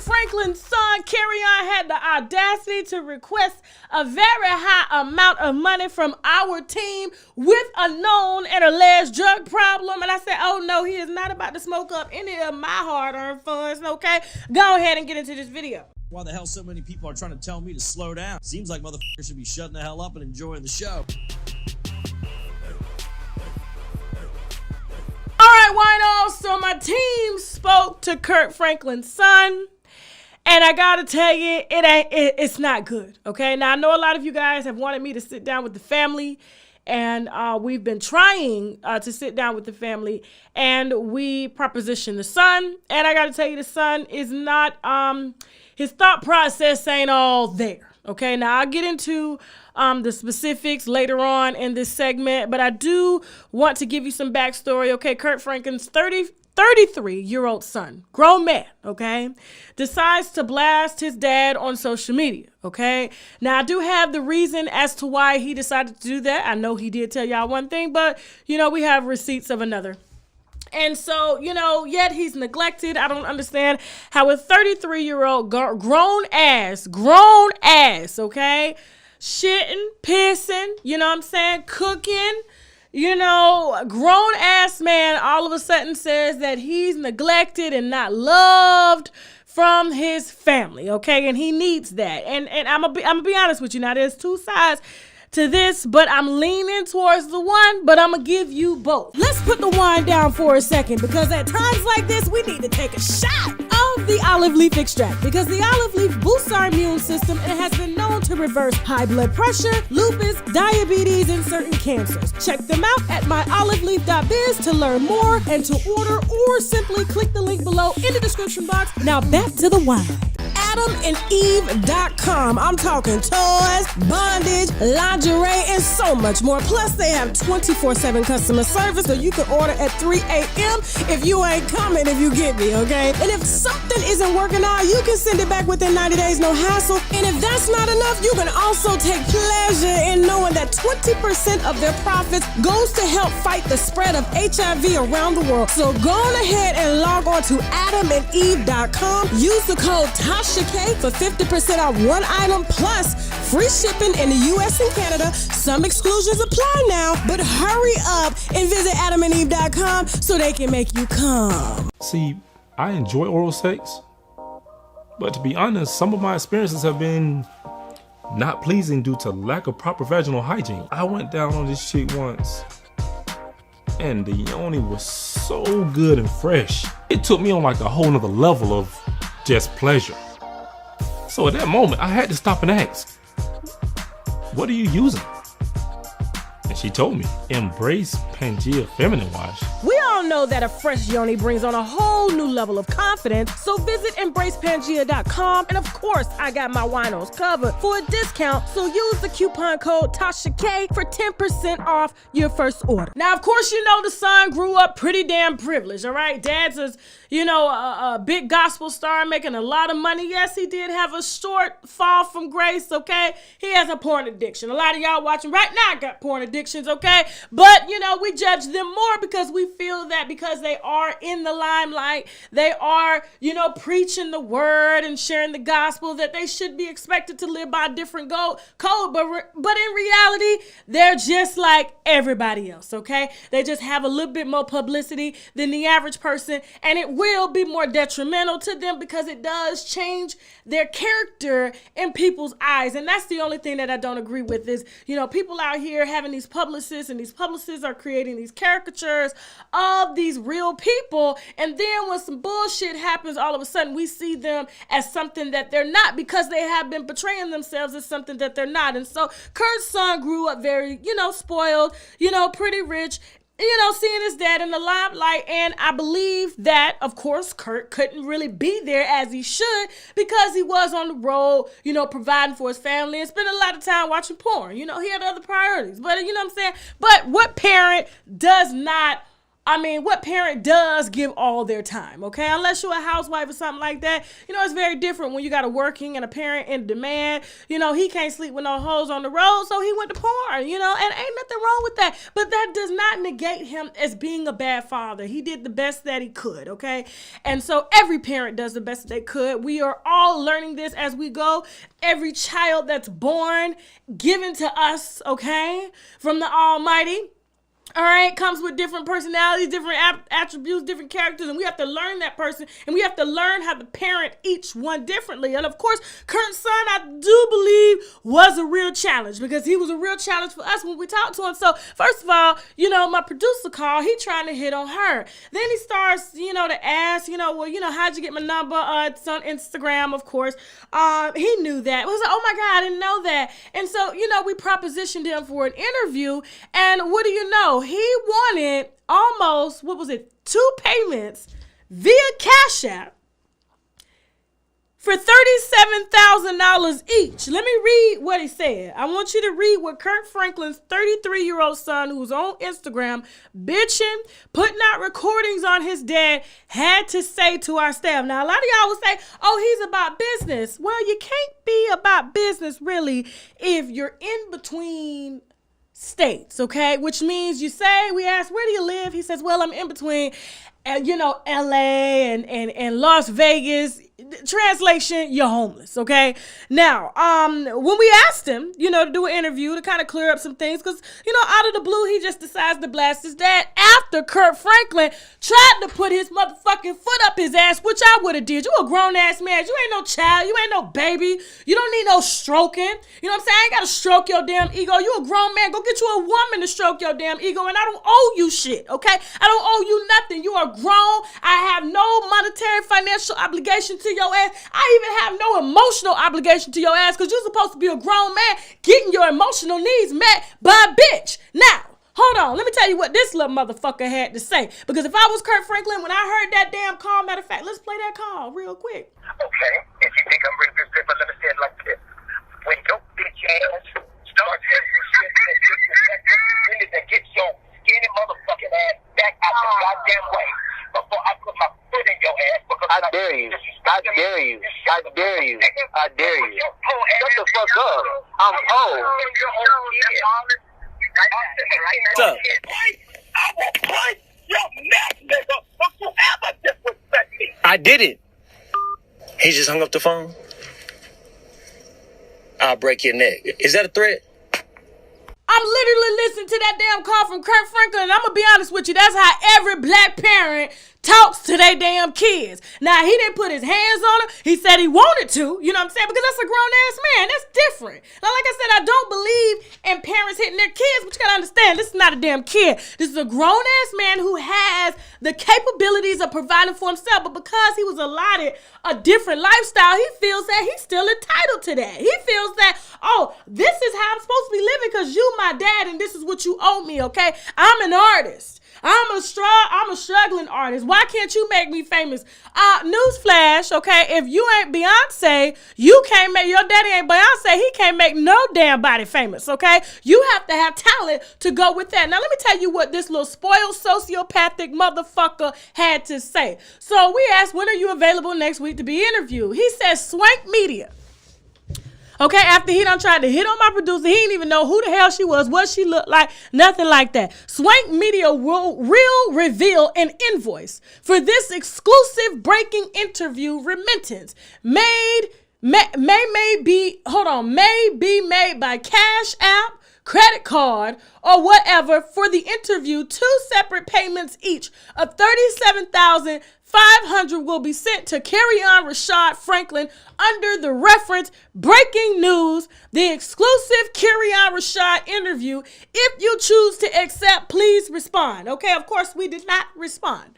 Franklin's son, Carry-On, had the audacity to request a very high amount of money from our team with a known and alleged drug problem. And I said, oh no, he is not about to smoke up any of my hard-earned funds, okay? Go ahead and get into this video. Why the hell so many people are trying to tell me to slow down? Seems like motherfuckers should be shutting the hell up and enjoying the show. All right, winos, so my team spoke to Kirk Franklin's son. And I gotta tell you, it's not good, okay? Now, I know a lot of you guys have wanted me to sit down with the family, and we've been trying to sit down with the family, and we propositioned the son, and I gotta tell you, the son is not, his thought process ain't all there, okay? Now, I'll get into the specifics later on in this segment, but I do want to give you some backstory, okay? Kirk Franklin's 33-year-old son, grown man, okay, decides to blast his dad on social media, okay? Now, I do have the reason as to why he decided to do that. I know he did tell y'all one thing, but, you know, we have receipts of another. And so, you know, yet he's neglected. I don't understand how a 33-year-old grown ass, okay, shitting, pissing, you know what I'm saying, cooking, you know, grown ass man all of a sudden says that he's neglected and not loved from his family, okay? And he needs that. And I'm gonna be honest with you. Now, there's two sides to this, but I'm leaning towards the one, but I'm gonna give you both. Let's put the wine down for a second, because at times like this, we need to take a shot of the olive leaf extract, because the olive leaf boosts our immune system and has been known to reverse high blood pressure, lupus, diabetes, and certain cancers. Check them out at myoliveleaf.biz to learn more and to order, or simply click the link below in the description box. Now back to the wine. AdamandEve.com. I'm talking toys, bondage, lingerie, and so much more. Plus, they have 24/7 customer service, so you can order at 3 a.m. if you ain't coming, if you get me, okay? And if something isn't working out, you can send it back within 90 days, no hassle. And if that's not enough, you can also take pleasure in knowing that 20% of their profits goes to help fight the spread of HIV around the world. So go on ahead and log on to AdamandEve.com. Use the code TASHAK for 50% off one item plus free shipping in the US and Canada. Some exclusions apply now, but hurry up and visit AdamandEve.com so they can make you come. See, I enjoy oral sex, but to be honest, some of my experiences have been not pleasing due to lack of proper vaginal hygiene. I went down on this shit once, and the yoni was so good and fresh. It took me on like a whole nother level of just pleasure. So at that moment, I had to stop and ask, what are you using? And she told me, embrace Pangea Feminine Wash. We all know that a fresh yoni brings on a whole new level of confidence, so visit embracepangea.com, and of course, I got my winos covered for a discount, so use the coupon code TASHAK for 10% off your first order. Now, of course, you know the son grew up pretty damn privileged, all right? Dad's a big gospel star making a lot of money. Yes, he did have a short fall from grace, okay? He has a porn addiction. A lot of y'all watching right now got porn addictions, okay? But, you know, we judge them more because we feel that because they are in the limelight, they are, you know, preaching the word and sharing the gospel, that they should be expected to live by a different code. But in reality, they're just like everybody else, okay? They just have a little bit more publicity than the average person, and it will be more detrimental to them because it does change their character in people's eyes. And that's the only thing that I don't agree with is, you know, people out here having these publicists, and these publicists are creating these caricatures of these real people. And then when some bullshit happens, all of a sudden we see them as something that they're not because they have been portraying themselves as something that they're not. And so Kurt's son grew up very, you know, spoiled, you know, pretty rich, you know, seeing his dad in the limelight. And I believe that, of course, Kurt couldn't really be there as he should because he was on the road, you know, providing for his family and spending a lot of time watching porn. You know, he had other priorities. But, you know what I'm saying? But what parent does not I mean, what parent does give all their time, okay? Unless you're a housewife or something like that. You know, it's very different when you got a working and a parent in demand. You know, he can't sleep with no hoes on the road, so he went to porn, you know, and ain't nothing wrong with that. But that does not negate him as being a bad father. He did the best that he could, okay? And so every parent does the best that they could. We are all learning this as we go. Every child that's born, given to us, okay, from the Almighty, all right, comes with different personalities, different attributes, different characters, and we have to learn that person, and we have to learn how to parent each one differently. And of course, Kurt's son, I do believe, was a real challenge, because he was a real challenge for us when we talked to him. So first of all, you know, my producer called, he trying to hit on her. Then he starts, you know, to ask, you know, well, you know, how'd you get my number? It's on Instagram, of course. He knew that. It was like, oh my God, I didn't know that. And so, you know, we propositioned him for an interview, and what do you know? He wanted almost, 2 payments via Cash App for $37,000 each. Let me read what he said. I want you to read what Kirk Franklin's 33-year-old son, who's on Instagram, bitching, putting out recordings on his dad, had to say to our staff. Now, a lot of y'all will say, oh, he's about business. Well, you can't be about business, really, if you're in between states, okay? Which means we ask, where do you live? He says, well, I'm in between, you know, LA and Las Vegas. Translation, you're homeless, okay? Now, when we asked him, you know, to do an interview to kind of clear up some things, because, you know, out of the blue, he just decides to blast his dad after Kirk Franklin tried to put his motherfucking foot up his ass, which I would have did. You a grown-ass man. You ain't no child. You ain't no baby. You don't need no stroking. You know what I'm saying? I ain't got to stroke your damn ego. You a grown man. Go get you a woman to stroke your damn ego, and I don't owe you shit, okay? I don't owe you nothing. You are grown. I have no monetary financial obligation to your ass. I even have no emotional obligation to your ass, because you're supposed to be a grown man getting your emotional needs met by a bitch. Now, hold on. Let me tell you what this little motherfucker had to say. Because if I was Kirk Franklin, when I heard that damn call, matter of fact, let's play that call real quick. Okay, if you think I'm bringing this paper, let me say it like this. When your bitch ass starts getting some shit that disrespectful, you need to get your skinny motherfucking ass back out the goddamn way before I put my foot in your ass. Because I dare you. I dare you. I dare you. I dare you. Shut the fuck up. I'm old. What's up? I will punch your neck, nigga. Don't you ever disrespect me. I did it. He just hung up the phone. I'll break your neck. Is that a threat? I'm literally listening to that damn call from Kirk Franklin, and I'm gonna be honest with you, that's how every black parent talks to their damn kids. Now, he didn't put his hands on her. He said he wanted to, you know what I'm saying? Because that's a grown-ass man. That's different. Now, like I said, I don't believe in parents hitting their kids, but you gotta understand, this is not a damn kid. This is a grown-ass man who has the capabilities of providing for himself, but because he was allotted a different lifestyle, he feels that he's still entitled to that. He feels that, oh, this is how I'm supposed to be living because you my dad and this is what you owe me, okay? I'm an artist. I'm a struggling artist. Why can't you make me famous? Newsflash, okay? If you ain't Beyonce, you can't make, your daddy ain't Beyonce, he can't make no damn body famous, okay? You have to have talent to go with that. Now, let me tell you what this little spoiled sociopathic motherfucker had to say. So we asked, when are you available next week to be interviewed? He says, Swank Media. Okay, after he done tried to hit on my producer, he didn't even know who the hell she was, what she looked like, nothing like that. Swank Media will reveal an invoice for this exclusive breaking interview remittance may be made by Cash App, credit card, or whatever for the interview. 2 separate payments each of $37,500 will be sent to Kerryon Rashad Franklin under the reference Breaking News, the exclusive Kerryon Rashad interview. If you choose to accept, please respond. Okay, of course, we did not respond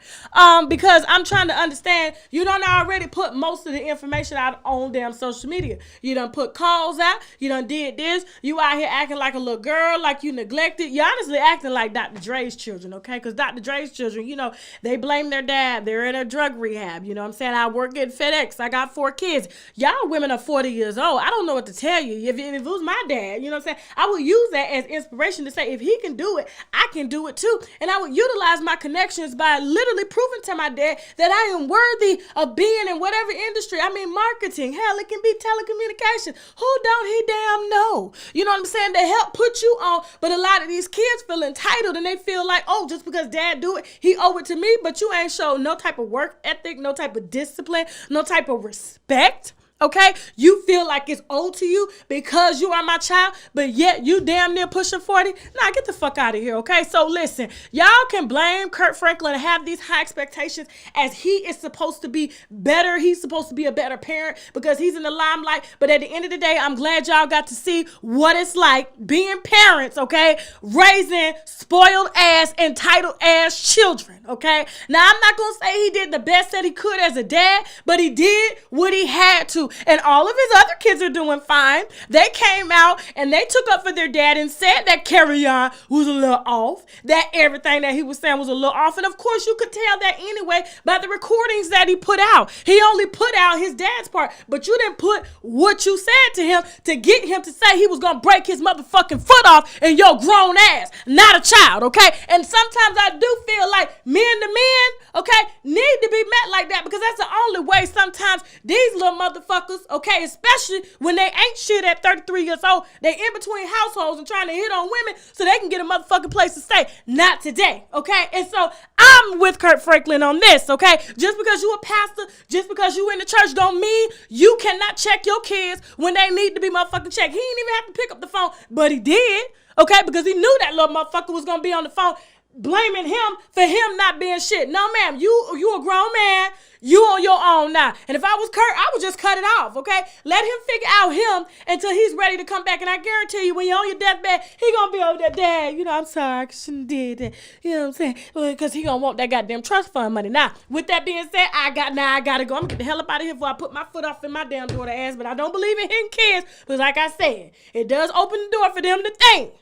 because I'm trying to understand, you done already put most of the information out on damn social media. You done put calls out. You done did this. You out here acting like a little girl, like you neglected. You honestly acting like Dr. Dre's children, okay? Because Dr. Dre's children, you know, they blame their dad. They're in a at drug rehab. You know what I'm saying? I work at FedEx. I got 4 kids. Y'all women are 40 years old. I don't know what to tell you. If it was my dad, you know what I'm saying? I would use that as inspiration to say, if he can do it, I can do it too. And I would utilize my connections by literally proving to my dad that I am worthy of being in whatever industry. I mean, marketing. Hell, it can be telecommunications. Who don't he damn know? You know what I'm saying? To help put you on. But a lot of these kids feel entitled and they feel like, oh, just because dad do it, he owe it to me. But you ain't showed no type of work ethic, no type of discipline, no type of respect. Okay, you feel like it's owed to you because you are my child, but yet you damn near pushing 40. Nah, get the fuck out of here, okay? So listen, y'all can blame Kirk Franklin and have these high expectations as he is supposed to be better. He's supposed to be a better parent because he's in the limelight. But at the end of the day, I'm glad y'all got to see what it's like being parents, okay? Raising spoiled ass, entitled ass children, okay? Now, I'm not gonna say he did the best that he could as a dad, but he did what he had to. And all of his other kids are doing fine. They came out and they took up for their dad and said that carry-on was a little off, that everything that he was saying was a little off. And of course, you could tell that anyway by the recordings that he put out. He only put out his dad's part, but you didn't put what you said to him to get him to say he was going to break his motherfucking foot off in your grown ass, not a child, okay? And sometimes I do feel like men to men, okay, need to be met like that because that's the only way sometimes these little motherfuckers, okay, especially when they ain't shit at 33 years old, they in between households and trying to hit on women so they can get a motherfucking place to stay. Not today, okay? And so I'm with Kirk Franklin on this, okay? Just because you a pastor, just because you in the church don't mean you cannot check your kids when they need to be motherfucking checked. He didn't even have to pick up the phone, but he did, okay? Because he knew that little motherfucker was going to be on the phone blaming him for him not being shit. No, ma'am, you a grown man. You on your own now. And if I was Kurt, I would just cut it off, okay? Let him figure out him until he's ready to come back. And I guarantee you, when you're on your deathbed, he gonna be over there, Dad, you know, I'm sorry, I shouldn't have did that. You know what I'm saying? Because he gonna want that goddamn trust fund money. Now, with that being said, I gotta go. I'm gonna get the hell up out of here before I put my foot off in my damn daughter's ass. But I don't believe in hitting kids. Because like I said, it does open the door for them to think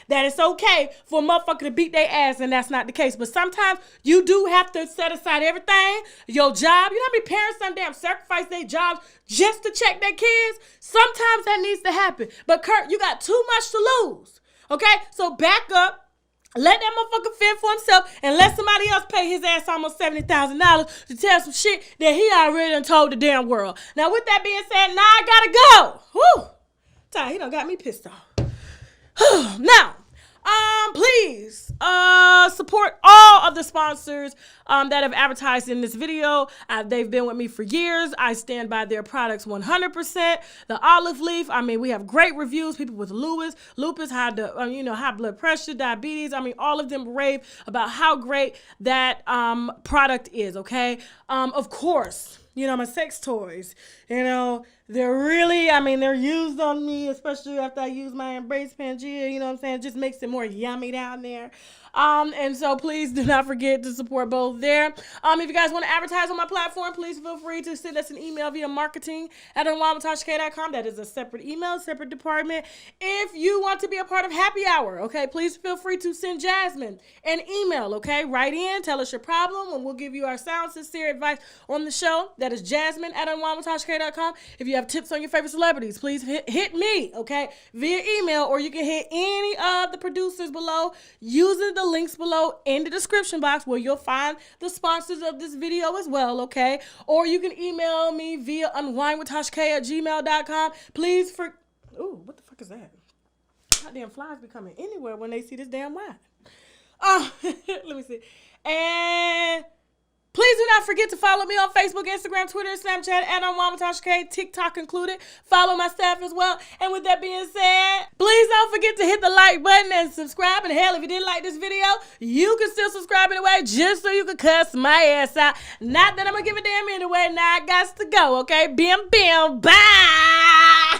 that it's okay for a motherfucker to beat their ass, and that's not the case. But sometimes you do have to set aside everything, your job. You know how many parents damn sacrifice their jobs just to check their kids? Sometimes that needs to happen. But Kurt, you got too much to lose, okay? So back up. Let that motherfucker fend for himself and let somebody else pay his ass almost $70,000 to tell some shit that he already done told the damn world. Now, with that being said, now I gotta go. Whew. Ty, he done got me pissed off. Now, please support all of the sponsors that have advertised in this video. They've been with me for years. I stand by their products 100%. The olive leaf, I mean, we have great reviews. People with lupus, high blood pressure, diabetes. I mean, all of them rave about how great that product is, okay? Of course, you know, my sex toys, you know, they're used on me, especially after I use my Embrace Pangea, you know what I'm saying? It just makes it more yummy down there. And so please do not forget to support both there. If you guys want to advertise on my platform, please feel free to send us an email via marketing@unwinewithtashak.com. That is a separate email, separate department. If you want to be a part of Happy Hour, okay, please feel free to send Jasmine an email, okay? Write in, tell us your problem, and we'll give you our sound, sincere advice on the show. That is jasmine@unwinewithtashak.com. If you have tips on your favorite celebrities, please hit me, okay, via email, or you can hit any of the producers below using the links below in the description box where you'll find the sponsors of this video as well, okay? Or you can email me via unwinewithtashak@gmail.com. Please ooh, what the fuck is that? Goddamn flies be coming anywhere when they see this damn wine. Let me see. And please do not forget to follow me on Facebook, Instagram, Twitter, Snapchat, and unwinewithtashak, TikTok included. Follow my staff as well. And with that being said, please don't forget to hit the like button and subscribe. And hell, if you didn't like this video, you can still subscribe anyway, just so you can cuss my ass out. Not that I'm going to give a damn anyway. Now I got to go, okay? Bam, bam, bye.